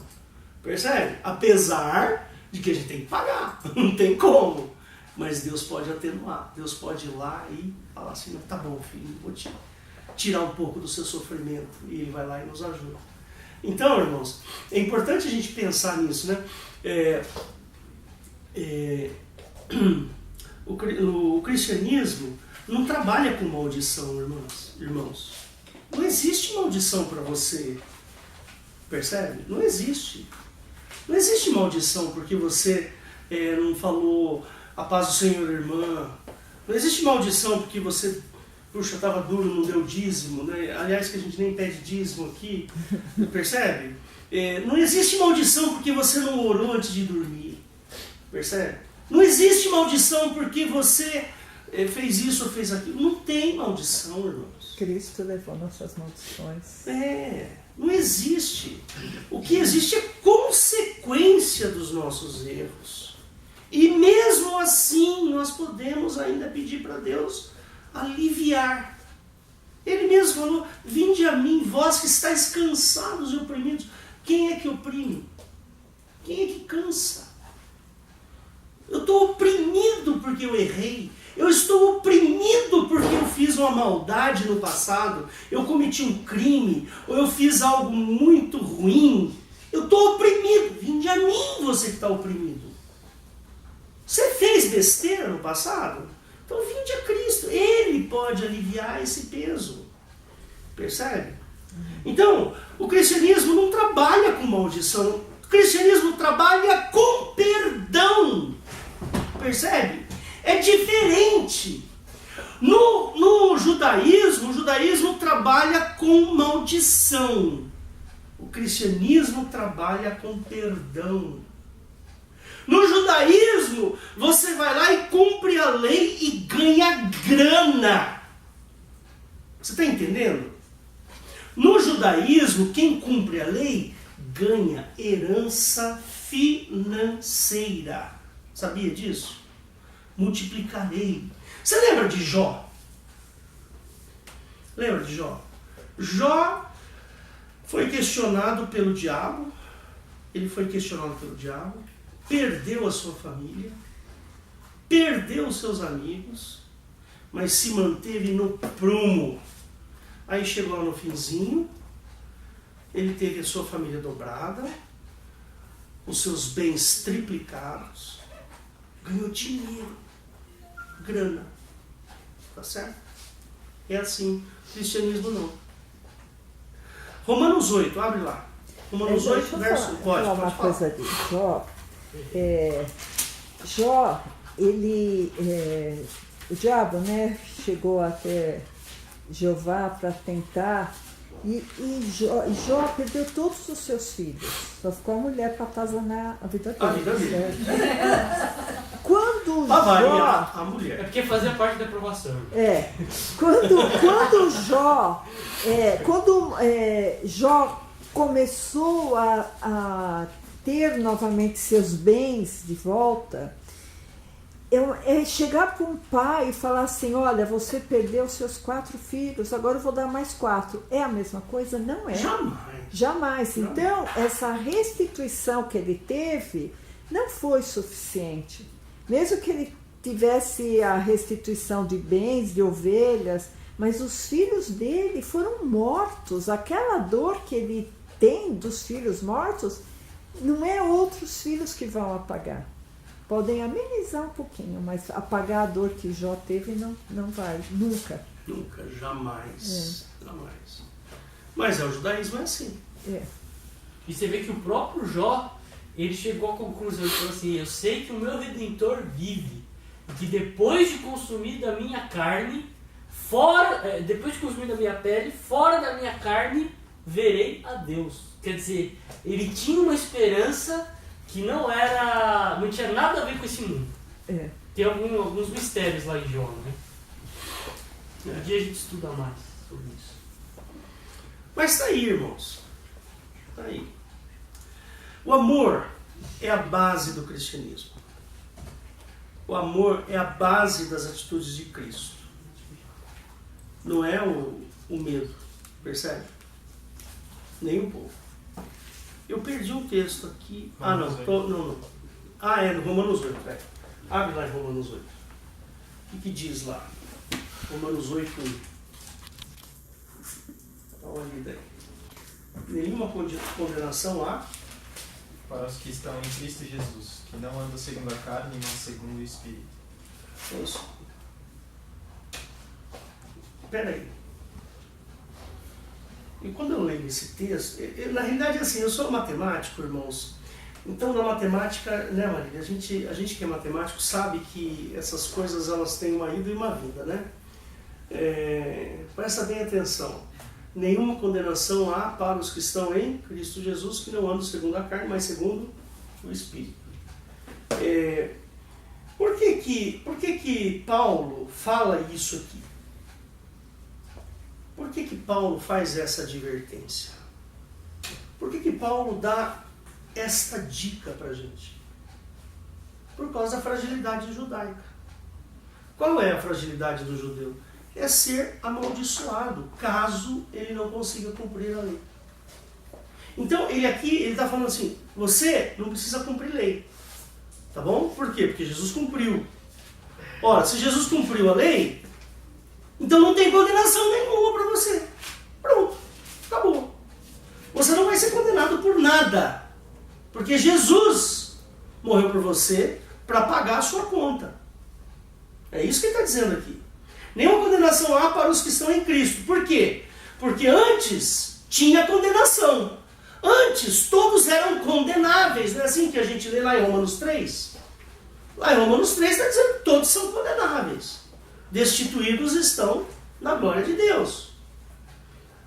Percebe? Apesar de que a gente tem que pagar, não tem como. Mas Deus pode atenuar, Deus pode ir lá e falar assim, tá bom, filho, vou te tirar um pouco do seu sofrimento. E Ele vai lá e nos ajuda. Então, irmãos, é importante a gente pensar nisso, né? O cristianismo não trabalha com maldição, irmãos. Não existe maldição para você. Percebe? Não existe. Não existe maldição porque você não falou a paz do Senhor, irmã. Não existe maldição porque você, puxa, estava duro, não deu dízimo, né? Aliás, que a gente nem pede dízimo aqui. Percebe? Não existe maldição porque você não orou antes de dormir. Percebe? Não existe maldição porque você fez isso ou fez aquilo. Não tem maldição, irmãos. Cristo levou nossas maldições. Não existe. O que existe é consequência dos nossos erros. E mesmo assim, nós podemos ainda pedir para Deus aliviar. Ele mesmo falou: vinde a mim, vós que estáis cansados e oprimidos. Quem é que oprime? Quem é que cansa? Eu estou oprimido porque eu errei. Eu estou oprimido porque eu fiz uma maldade no passado. Eu cometi um crime. Ou eu fiz algo muito ruim. Eu estou oprimido. Vinde a mim, você que está oprimido. Você fez besteira no passado? Então vinde a Cristo. Ele pode aliviar esse peso. Percebe? Então, o cristianismo não trabalha com maldição. O cristianismo trabalha com perdão. Percebe? É diferente. No judaísmo, o judaísmo trabalha com maldição. O cristianismo trabalha com perdão. No judaísmo, você vai lá e cumpre a lei e ganha grana. Você está entendendo? No judaísmo, quem cumpre a lei ganha herança financeira. Sabia disso? Multiplicarei. Você lembra de Jó? Lembra de Jó? Jó foi questionado pelo diabo. Ele foi questionado pelo diabo. Perdeu a sua família. Perdeu os seus amigos. Mas se manteve no prumo. Aí chegou lá no finzinho. Ele teve a sua família dobrada. Os seus bens triplicados. Ganhou dinheiro. Grana. Tá certo? É assim. Cristianismo não. Romanos 8, abre lá. Romanos 8, verso... Pode falar. Coisa de Jó. Jó, ele... o diabo, né, chegou até Jeová para tentar... E Jó perdeu todos os seus filhos. Só ficou a mulher para atazanar a vida dele. A vida dele. Quando Jó... A mulher. É porque fazia parte da aprovação. Quando Jó... Jó começou a ter novamente seus bens de volta... chegar para um pai e falar assim: olha, você perdeu seus 4 filhos, agora eu vou dar mais 4. É a mesma coisa? Não é. Jamais. Então, essa restituição que ele teve não foi suficiente. Mesmo que ele tivesse a restituição de bens, de ovelhas, mas os filhos dele foram mortos. Aquela dor que ele tem dos filhos mortos, não é outros filhos que vão apagar. Podem amenizar um pouquinho, mas apagar a dor que Jó teve não vai, nunca. Nunca, jamais. Jamais. Mas o judaísmo é assim. E você vê que o próprio Jó, ele chegou à conclusão, ele falou assim: eu sei que o meu Redentor vive, e que depois de consumir da minha carne, depois de consumir da minha pele, fora da minha carne, verei a Deus. Quer dizer, ele tinha uma esperança que não tinha nada a ver com esse mundo. Tem alguns mistérios lá em Jó, né? Um dia a gente estuda mais sobre isso. Mas tá aí, irmãos. Tá aí. O amor é a base do cristianismo. O amor é a base das atitudes de Cristo. Não é o medo, percebe? Nem um pouco. Eu perdi um texto aqui. Não. No Romanos 8. Abre lá em Romanos 8. O que diz lá? Romanos 8, 1. Dá uma lida aí. Nenhuma condenação há para os que estão em Cristo Jesus, que não andam segundo a carne, mas segundo o Espírito. Isso. Espera aí. E quando eu leio esse texto, na realidade, assim, eu sou matemático, irmãos. Então, na matemática, né, Marília, a gente que é matemático sabe que essas coisas elas têm uma ida e uma vinda, né? Presta bem atenção. Nenhuma condenação há para os que estão em Cristo Jesus, que não andam segundo a carne, mas segundo o Espírito. Por que Paulo fala isso aqui? Por que Paulo faz essa advertência? Por que Paulo dá esta dica para a gente? Por causa da fragilidade judaica. Qual é a fragilidade do judeu? É ser amaldiçoado, caso ele não consiga cumprir a lei. Então, ele está falando assim, você não precisa cumprir lei. Tá bom? Por quê? Porque Jesus cumpriu. Ora, se Jesus cumpriu a lei, então não tem condenação nenhuma para você. Pronto, acabou. Você não vai ser condenado por nada. Porque Jesus morreu por você para pagar a sua conta. É isso que ele está dizendo aqui. Nenhuma condenação há para os que estão em Cristo. Por quê? Porque antes tinha condenação. Antes todos eram condenáveis. Não é assim que a gente lê lá em Romanos 3? Lá em Romanos 3 está dizendo que todos são condenáveis. Destituídos estão na glória de Deus.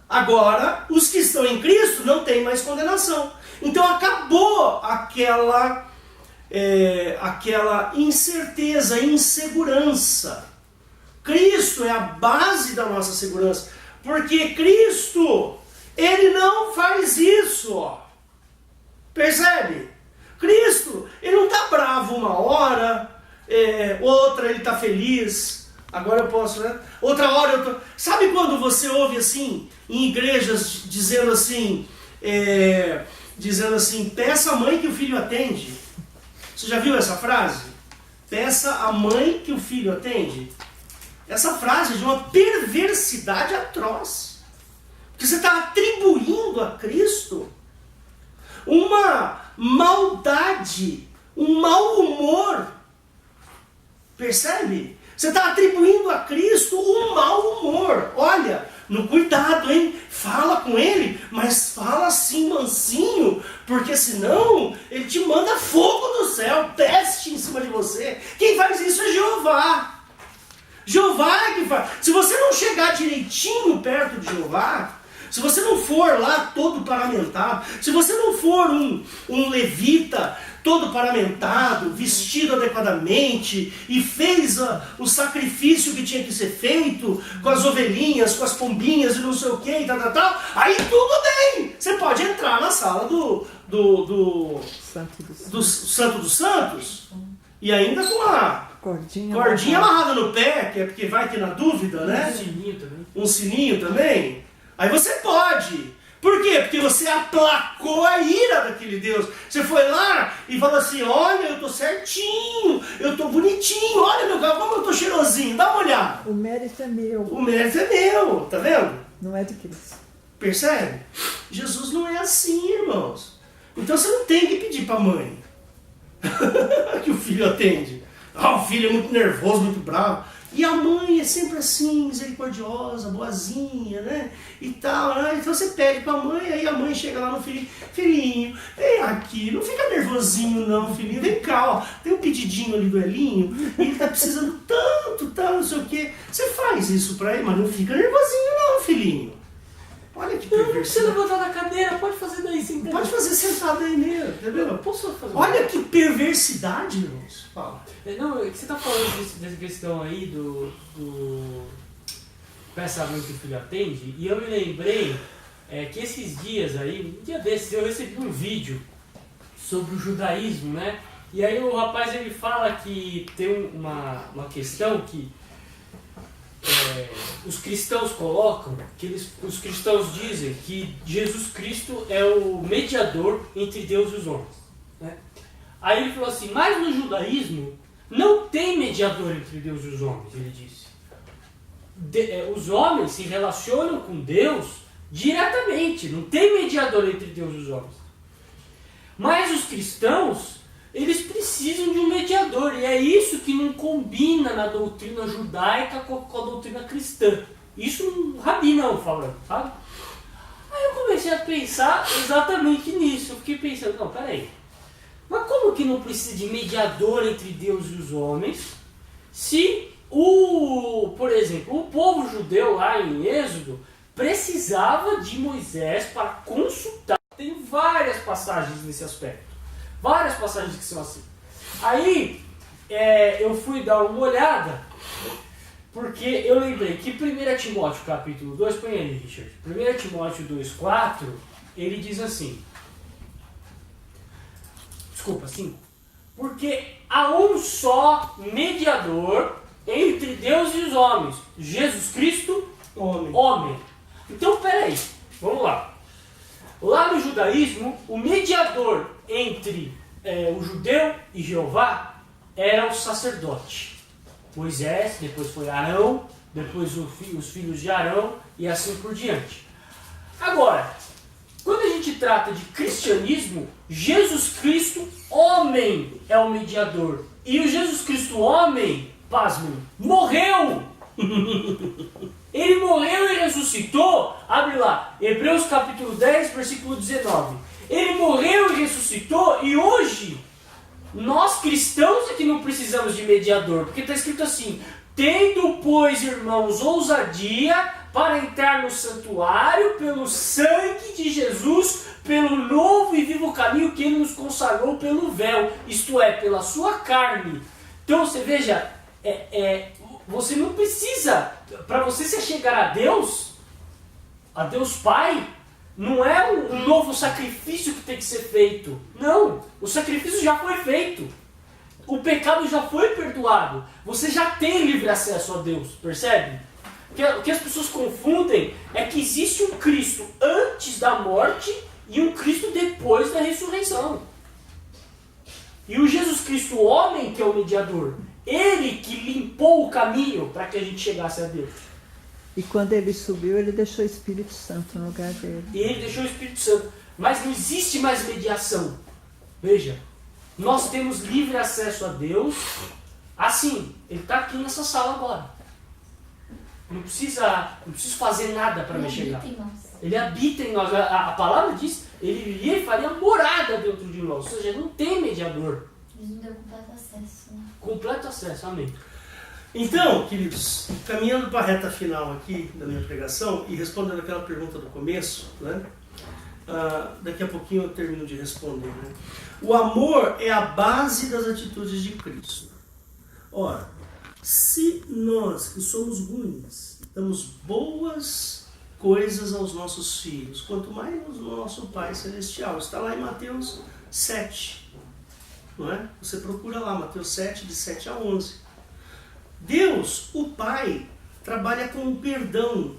Agora, os que estão em Cristo não têm mais condenação. Então acabou aquela incerteza, insegurança. Cristo é a base da nossa segurança. Porque Cristo, Ele não faz isso. Percebe? Cristo, Ele não está bravo uma hora, outra Ele está feliz. Agora eu posso, né? Outra hora eu tô... Sabe quando você ouve assim, em igrejas, dizendo assim, peça a mãe que o filho atende? Você já viu essa frase? Peça a mãe que o filho atende? Essa frase é de uma perversidade atroz. Porque você está atribuindo a Cristo uma maldade, um mau humor. Percebe? Você está atribuindo a Cristo um mau humor. Olha, no cuidado, hein? Fala com ele, mas fala assim mansinho, porque senão ele te manda fogo do céu, peste em cima de você. Quem faz isso é Jeová. Jeová é que faz. Se você não chegar direitinho perto de Jeová, se você não for lá todo paramentado, se você não for um levita todo paramentado, vestido adequadamente, e fez o sacrifício que tinha que ser feito, com as ovelhinhas, com as pombinhas e não sei o que, e tal, aí tudo bem! Você pode entrar na sala do Santo dos Santos, e ainda com a cordinha amarrada no pé, que é porque vai ter na dúvida, né? Um sininho também. Um sininho também. Aí você pode. Por quê? Porque você aplacou a ira daquele Deus. Você foi lá e falou assim, olha, eu tô certinho, eu tô bonitinho, olha meu carro, como eu tô cheirosinho, dá uma olhada. O mérito é meu. O mérito é meu, tá vendo? Não é de Cristo. Percebe? Jesus não é assim, irmãos. Então você não tem que pedir pra mãe que o filho atende. O filho é muito nervoso, muito bravo. E a mãe é sempre assim, misericordiosa, boazinha, né? E tal, né? Então você pede pra mãe, aí a mãe chega lá no filhinho, filhinho, vem aqui, não fica nervosinho não, filhinho, vem cá, ó, tem um pedidinho ali do Elinho, e ele tá precisando tanto, tal, não sei o quê. Você faz isso pra ele, mas não fica nervosinho não, filhinho. Olha que perversidade. Não precisa levantar da cadeira, pode fazer daí sim. Pode fazer sentado aí mesmo, entendeu? Posso fazer? Olha que perversidade, irmãos. Fala. Não, você tá falando dessa questão aí do peça a mãe que o filho atende, e eu me lembrei que esses dias aí, um dia desses, eu recebi um vídeo sobre o judaísmo, né? E aí o rapaz ele fala que tem uma questão que os cristãos colocam, os cristãos dizem que Jesus Cristo é o mediador entre Deus e os homens, né? Aí ele falou assim, mas no judaísmo não tem mediador entre Deus e os homens, ele disse. Os homens se relacionam com Deus diretamente, não tem mediador entre Deus e os homens. Mas os cristãos, eles precisam de um mediador, e é isso que não combina na doutrina judaica com a doutrina cristã. Isso um rabinão falando, sabe? Aí eu comecei a pensar exatamente nisso, eu fiquei pensando, não, peraí, mas como que não precisa de mediador entre Deus e os homens, se por exemplo, o povo judeu lá em Êxodo precisava de Moisés para consultar? Tem várias passagens nesse aspecto. Várias passagens que são assim. Aí, eu fui dar uma olhada, porque eu lembrei que 1 Timóteo capítulo 2, põe aí, Richard, 1 Timóteo 2,4, ele diz assim, desculpa, 5, porque há um só mediador entre Deus e os homens, Jesus Cristo, homem. Então, peraí, vamos lá. Lá no judaísmo, o mediador entre o judeu e Jeová era o sacerdote. Moisés, depois foi Arão, depois os filhos de Arão e assim por diante. Agora, quando a gente trata de cristianismo, Jesus Cristo, homem, é o mediador. E o Jesus Cristo, homem, pasmem, morreu! Ele morreu e ressuscitou. Abre lá, Hebreus capítulo 10, versículo 19. Ele morreu e ressuscitou e hoje nós cristãos é que não precisamos de mediador, porque está escrito assim: tendo, pois, irmãos, ousadia para entrar no santuário pelo sangue de Jesus, pelo novo e vivo caminho que ele nos consagrou pelo véu, isto é, pela sua carne. Então você veja, você não precisa, para você se chegar a Deus Pai, não é um novo sacrifício que tem que ser feito. Não, o sacrifício já foi feito. O pecado já foi perdoado. Você já tem livre acesso a Deus, percebe? O que as pessoas confundem é que existe um Cristo antes da morte e um Cristo depois da ressurreição. E o Jesus Cristo, homem, que é o mediador, ele que limpou o caminho para que a gente chegasse a Deus. E quando ele subiu, ele deixou o Espírito Santo no lugar dele. E ele deixou o Espírito Santo. Mas não existe mais mediação. Veja, nós temos livre acesso a Deus. Assim, ele está aqui nessa sala agora. Não preciso fazer nada para me chegar. Ele habita em nós. A palavra diz, ele iria e faria morada dentro de nós. Ou seja, não tem mediador. Ele nos deu completo acesso, né? Completo acesso, amém. Então, queridos, caminhando para a reta final aqui da minha pregação e respondendo aquela pergunta do começo, né? Daqui a pouquinho eu termino de responder. Né? O amor é a base das atitudes de Cristo. Ora, se nós que somos ruins damos boas coisas aos nossos filhos, quanto mais no nosso Pai Celestial. Está lá em Mateus 7. Não é? Você procura lá, Mateus 7, de 7 a 11. Deus, o Pai, trabalha com o perdão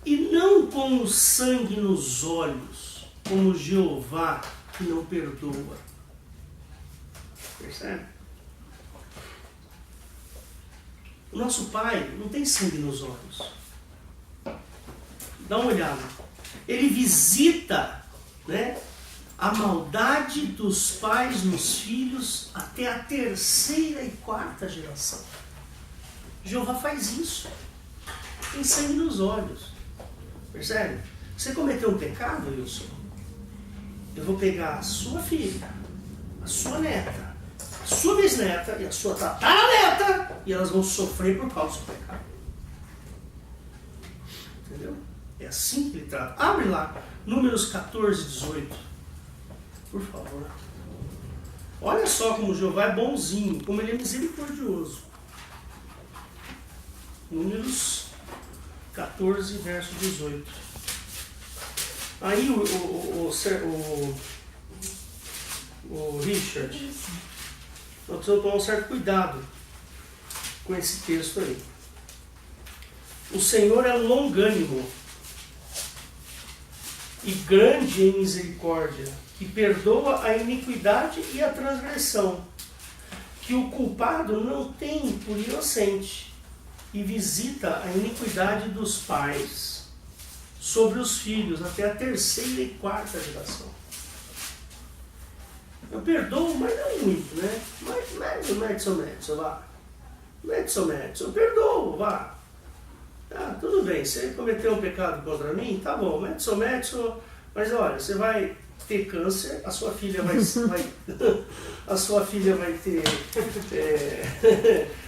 e não com o sangue nos olhos, como Jeová que não perdoa. Percebe? O nosso Pai não tem sangue nos olhos. Dá uma olhada. Ele visita, né, a maldade dos pais nos filhos até a 3ª e 4ª geração. Jeová faz isso. Tem sangue nos olhos. Percebe? Você cometeu um pecado, Wilson? Eu vou pegar a sua filha, a sua neta, a sua bisneta e a sua tataraneta e elas vão sofrer por causa do seu pecado. Entendeu? É assim que ele trata. Abre lá, Números 14, 18. Por favor. Olha só como Jeová é bonzinho, como ele é misericordioso. Números 14, verso 18. Aí o Richard, nós precisamos tomar um certo cuidado com esse texto aí. O Senhor é longânimo e grande em misericórdia, que perdoa a iniquidade e a transgressão, que o culpado não tem por inocente, e visita a iniquidade dos pais sobre os filhos até a 3ª e 4ª geração. Eu perdoo, mas não muito, né? Mas Medson, vá. Medson, eu perdoo, vá. Tudo bem, você cometeu um pecado contra mim, tá bom, Medson, mas olha, você vai ter câncer, a sua filha vai a sua filha vai ter.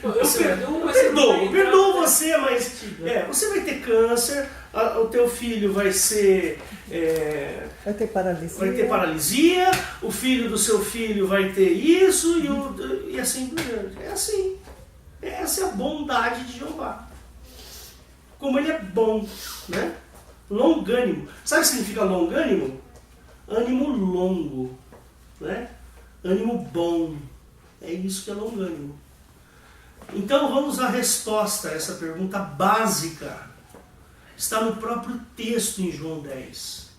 Eu perdoo, mas você não vai Perdoo entrar você, mas você vai ter câncer, o teu filho vai ser. Vai ter paralisia. Vai ter paralisia, o filho do seu filho vai ter isso e assim por diante. É assim. Essa é a bondade de Jeová. Como ele é bom, né? Longânimo. Sabe o que significa longânimo? Ânimo longo, né? Ânimo bom. É isso que é longânimo. Então vamos à resposta a essa pergunta básica. Está no próprio texto em João 10,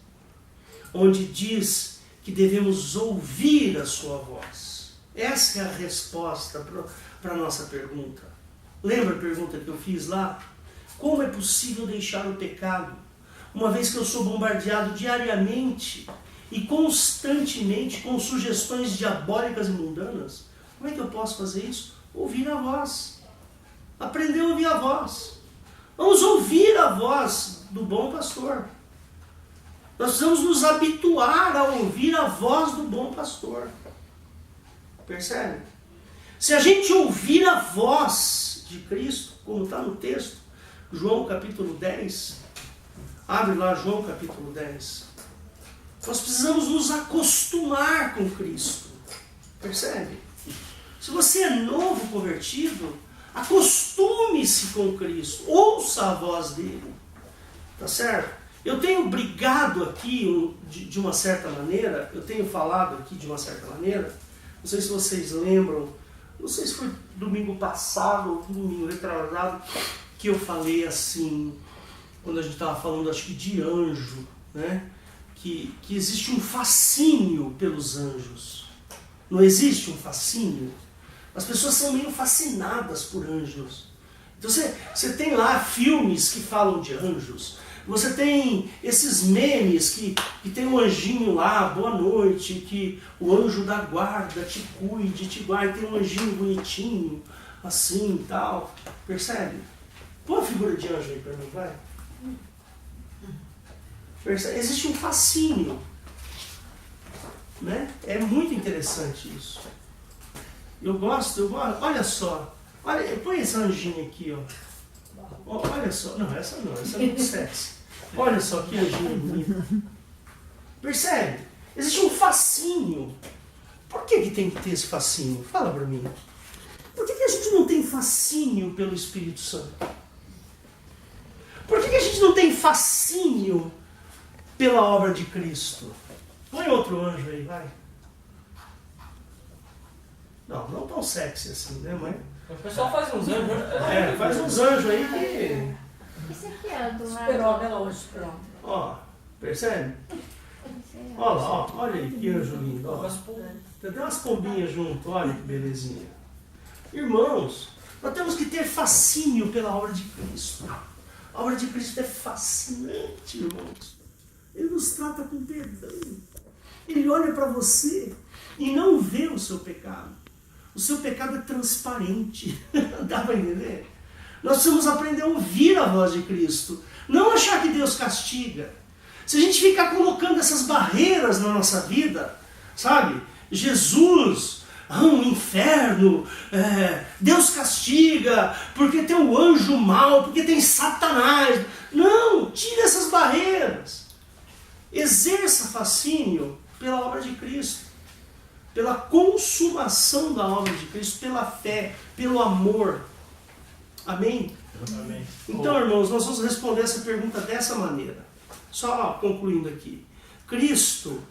onde diz que devemos ouvir a sua voz. Essa é a resposta para a nossa pergunta. Lembra a pergunta que eu fiz lá? Como é possível deixar o pecado, uma vez que eu sou bombardeado diariamente e constantemente com sugestões diabólicas e mundanas? Como é que eu posso fazer isso? Ouvir a voz. Aprender a ouvir a voz. Vamos ouvir a voz do bom pastor. Nós precisamos nos habituar a ouvir a voz do bom pastor. Percebe? Se a gente ouvir a voz de Cristo, como está no texto, João capítulo 10, abre lá João capítulo 10. Nós precisamos nos acostumar com Cristo. Percebe? Se você é novo convertido, acostume-se com Cristo. Ouça a voz dele. Tá certo? Eu tenho brigado aqui de uma certa maneira, eu tenho falado aqui de uma certa maneira, não sei se vocês lembram, não sei se foi domingo passado ou domingo retrasado, que eu falei assim, quando a gente estava falando, acho que de anjo, né? Que existe um fascínio pelos anjos. Não existe um fascínio? As pessoas são meio fascinadas por anjos. Então você tem lá filmes que falam de anjos. Você tem esses memes que tem um anjinho lá, boa noite, que o anjo da guarda te cuide, te guarde, tem um anjinho bonitinho, assim e tal. Percebe? Põe a figura de anjo aí pra mim, vai. Percebe? Existe um fascínio. Né? É muito interessante isso. Eu gosto, olha só. Olha, põe esse anjinho aqui, ó. Olha só. Não, essa é muito sexy. Olha só que anjinho bonito. Percebe? Existe um fascínio. Por que tem que ter esse fascínio? Fala pra mim. Por que a gente não tem fascínio pelo Espírito Santo? Por que a gente não tem fascínio pela obra de Cristo? Põe outro anjo aí, vai. Não tão sexy assim, né, mãe? O pessoal faz uns anjos. Faz uns anjos aí que... Esse aqui é do Superou ela hoje, pronto. Ó, percebe? Olha lá, ó, olha aí, que anjo lindo. Ó. Tem até umas pombinhas junto, olha que belezinha. Irmãos, nós temos que ter fascínio pela obra de Cristo. A obra de Cristo é fascinante, irmãos. Ele nos trata com perdão. Ele olha para você e não vê o seu pecado. O seu pecado é transparente. Dá para entender? Nós precisamos aprender a ouvir a voz de Cristo. Não achar que Deus castiga. Se a gente ficar colocando essas barreiras na nossa vida, sabe? Jesus, um inferno, Deus castiga, porque tem o anjo mau, porque tem Satanás. Não, tire essas barreiras. Exerça fascínio pela obra de Cristo, pela consumação da obra de Cristo, pela fé, pelo amor. Amém? Amém. Então, irmãos, nós vamos responder essa pergunta dessa maneira. Só concluindo aqui. Cristo,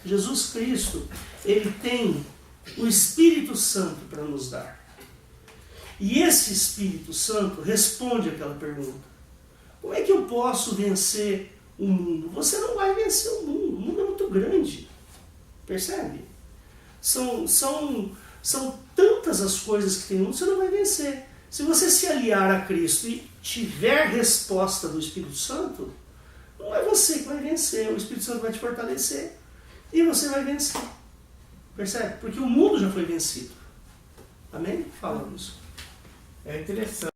Jesus Cristo, ele tem o Espírito Santo para nos dar. E esse Espírito Santo responde aquela pergunta. Como é que eu posso vencer o mundo? Você não vai vencer o mundo é muito grande. Percebe? São tantas as coisas que tem no mundo, você não vai vencer. Se você se aliar a Cristo e tiver resposta do Espírito Santo, não é você que vai vencer, o Espírito Santo vai te fortalecer e você vai vencer. Percebe? Porque o mundo já foi vencido. Amém? Fala isso. É interessante.